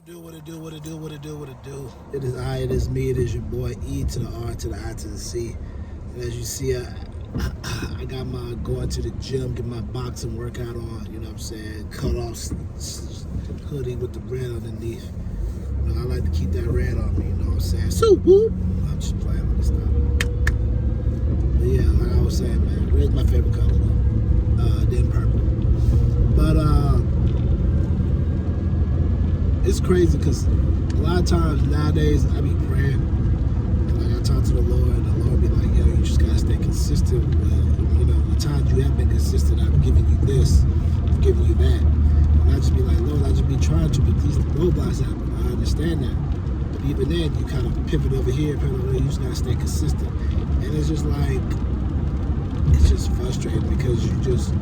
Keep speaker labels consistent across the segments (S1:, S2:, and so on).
S1: What it do? It is I, it is me, it is your boy E to the R to the I to the C. And as you see, I got my going to the gym, get my boxing workout on, you know what I'm saying? Cut off hoodie with the red underneath. You know, I like to keep that red on me, you know what I'm saying? So whoop! I'm just playing with this stuff. But yeah, like I was saying, man, red's my favorite color though. Then purple. But it's crazy because a lot of times nowadays I be praying and like I talk to the Lord be like, yo, you just gotta stay consistent. You know, the times you have been consistent, I've given you this, I've given you that. And I just be like, Lord, I just be trying to, but these roadblocks happen. I understand that. But even then, you kind of pivot over here, pivot over there, you just gotta stay consistent. And it's just like, it's just frustrating because you just,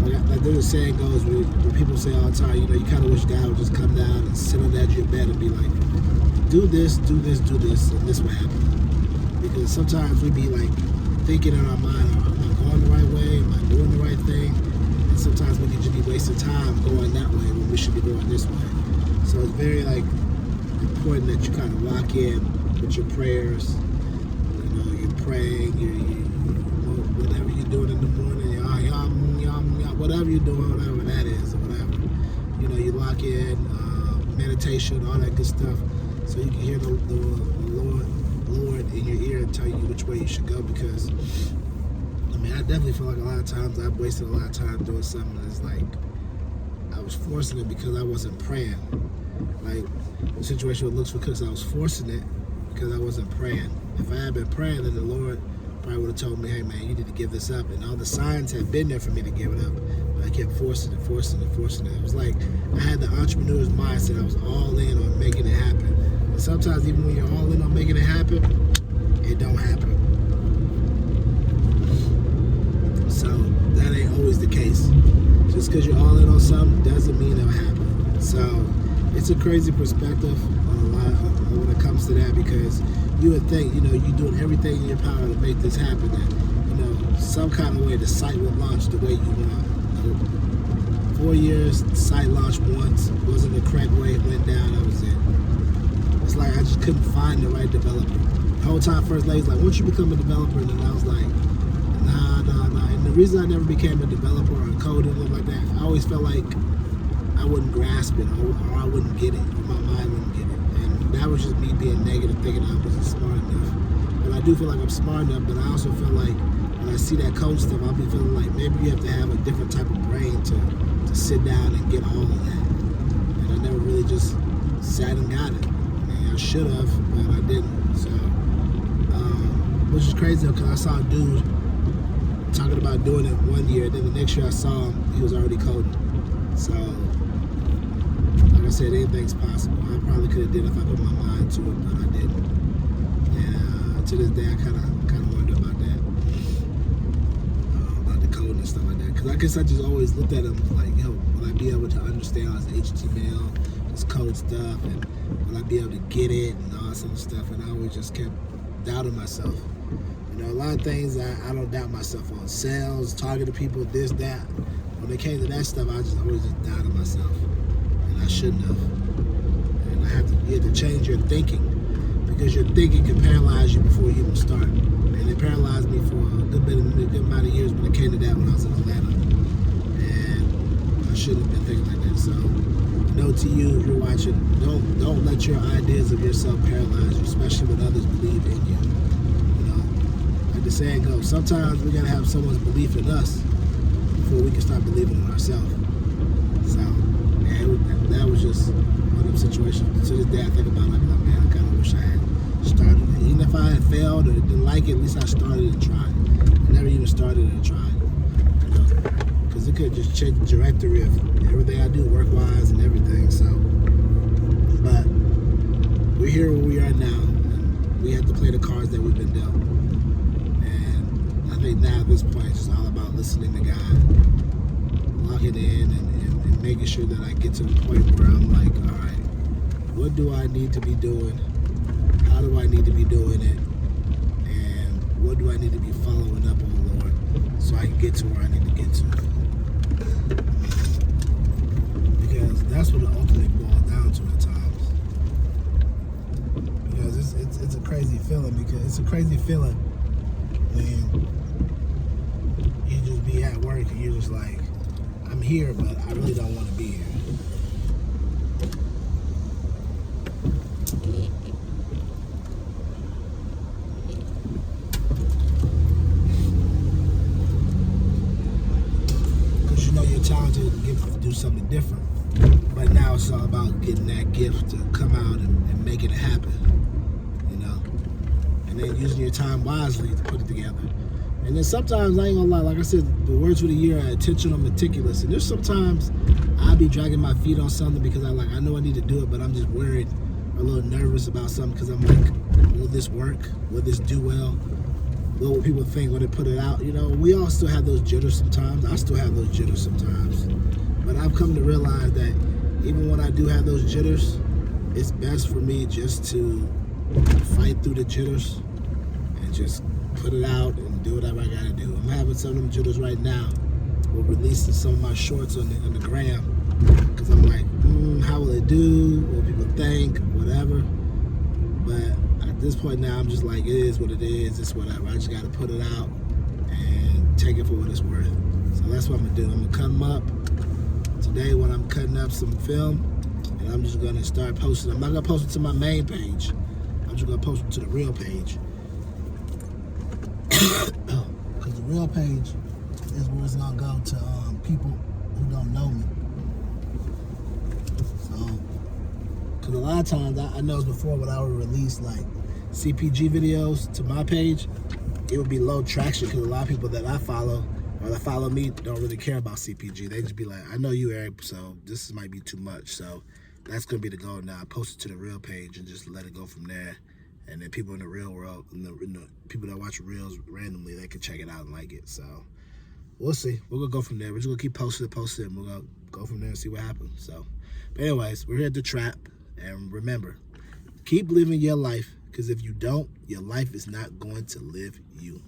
S1: like there's a saying goes where people say all the time, you know, you kind of wish God would just come down and sit on the edge of your bed and be like, do this, do this, do this, and this will happen. Because sometimes we be like thinking in our mind, am I going the right way? Am I doing the right thing? And sometimes we can just be wasting time going that way when we should be going this way. So it's very like important that you kind of lock in with your prayers. You know, you're praying, whatever you're doing in the morning, whatever you're doing, whatever that is, or whatever. You know, you lock in meditation, all that good stuff, so you can hear the Lord in your ear and tell you which way you should go. Because I mean, I definitely feel like a lot of times I've wasted a lot of time doing something that's like I was forcing it because I wasn't praying. Like the situation with looks because I was forcing it because I wasn't praying. If I had been praying, then the Lord probably would have told me, hey man, you need to give this up. And all the signs had been there for me to give it up. But I kept forcing it. It was like I had the entrepreneur's mindset. I was all in on making it happen. And sometimes even when you're all in on making it happen, it don't happen. So that ain't always the case. Just because you're all in on something doesn't mean it'll happen. So it's a crazy perspective when it comes to that, because you would think, you know, you're doing everything in your power to make this happen, that, you know, some kind of way the site will launch the way you want. You know, 4 years, the site launched once, wasn't the correct way, it went down, that was it. It's like I just couldn't find the right developer. The whole time First Lady's like, once you become a developer, and then I was like, nah. And the reason I never became a developer or a coder and stuff like that, I always felt like I wouldn't grasp it, or I wouldn't get it, or my mind wouldn't get it. And that was just me being negative, thinking I wasn't smart enough. But I do feel like I'm smart enough, but I also feel like when I see that code stuff, I'll be feeling like maybe you have to have a different type of brain to sit down and get all of that. And I never really just sat and got it. I mean, I should have, but I didn't. So, which is crazy because I saw a dude talking about doing it 1 year, then the next year I saw him, he was already coding. So, like I said, anything's possible. I probably could have did it if I put my mind to it, but I didn't. And to this day, I kind of wonder about that, about the coding and stuff like that. Because I guess I just always looked at him like, yo, will I be able to understand all this HTML, this code stuff, and will I be able to get it and all this other stuff? And I always just kept doubting myself. You know, a lot of things I don't doubt myself on. Sales, targeting people, this, that. When it came to that stuff, I just always just doubted myself. And I shouldn't have. And you have to change your thinking, because your thinking can paralyze you before you even start. And it paralyzed me for a good amount of years when it came to that when I was in Atlanta. And I shouldn't have been thinking like that. So, note to you, if you're watching, don't let your ideas of yourself paralyze you, especially when others believe in you. You know, like the saying goes, sometimes we gotta have someone's belief in us before we can start believing in ourselves. So, man, that was just one of them situations. To this day, I think about it like, man, I kind of wish I had started it. Even if I had failed or didn't like it, at least I started and tried. I never even started and tried, you know, because it could just change the trajectory of everything I do, work-wise and everything. So, but we're here where we are now, and we have to play the cards that we've been dealt. And I think now at this point, it's just all about listening to God, locking in and making sure that I get to the point where I'm like, all right, what do I need to be doing? How do I need to be doing it? And what do I need to be following up on, Lord, so I can get to where I need to get to? Because that's what it ultimately boils down to at times. feeling, because it's a crazy feeling when you just be at work and you're just like, I'm here, but I really don't want to be here. Because you know you're talented and gifted to do something different. But now it's all about getting that gift to come out and making it happen, you know? And then using your time wisely to put it together. And then sometimes, I ain't gonna lie, like I said, the words for the year are intentional, meticulous. And there's sometimes I'll be dragging my feet on something because I know I need to do it, but I'm just worried, a little nervous about something, because I'm like, will this work? Will this do well? What will people think when they put it out? You know, we all still have those jitters sometimes. I still have those jitters sometimes. But I've come to realize that even when I do have those jitters, it's best for me just to fight through the jitters and just put it out and do whatever I gotta do. I'm having some of them jitters right now. We're releasing some of my shorts on the gram, because I'm like, how will it do? What will people think? Whatever. But at this point now, I'm just like, it is what it is. It's whatever. I just gotta put it out and take it for what it's worth. So that's what I'm gonna do. I'm gonna cut them up today when I'm cutting up some film, and I'm just gonna start posting. I'm not gonna post it to my main page. I'm just gonna post it to the real page. Because the real page is where it's gonna go to people who don't know me. So, because a lot of times, I noticed before when I would release like CPG videos to my page, it would be low traction, because a lot of people that I follow or that follow me don't really care about CPG. They just be like, I know you, Eric, so this might be too much. So that's gonna be the goal now. Post it to the real page and just let it go from there. And then people in the real world, people that watch reels randomly, they can check it out and like it. So we'll see. We're gonna go from there. We're just gonna keep posting, and we're gonna go from there and see what happens. So, but anyways, we're here at the trap, and remember, keep living your life, because if you don't, your life is not going to live you.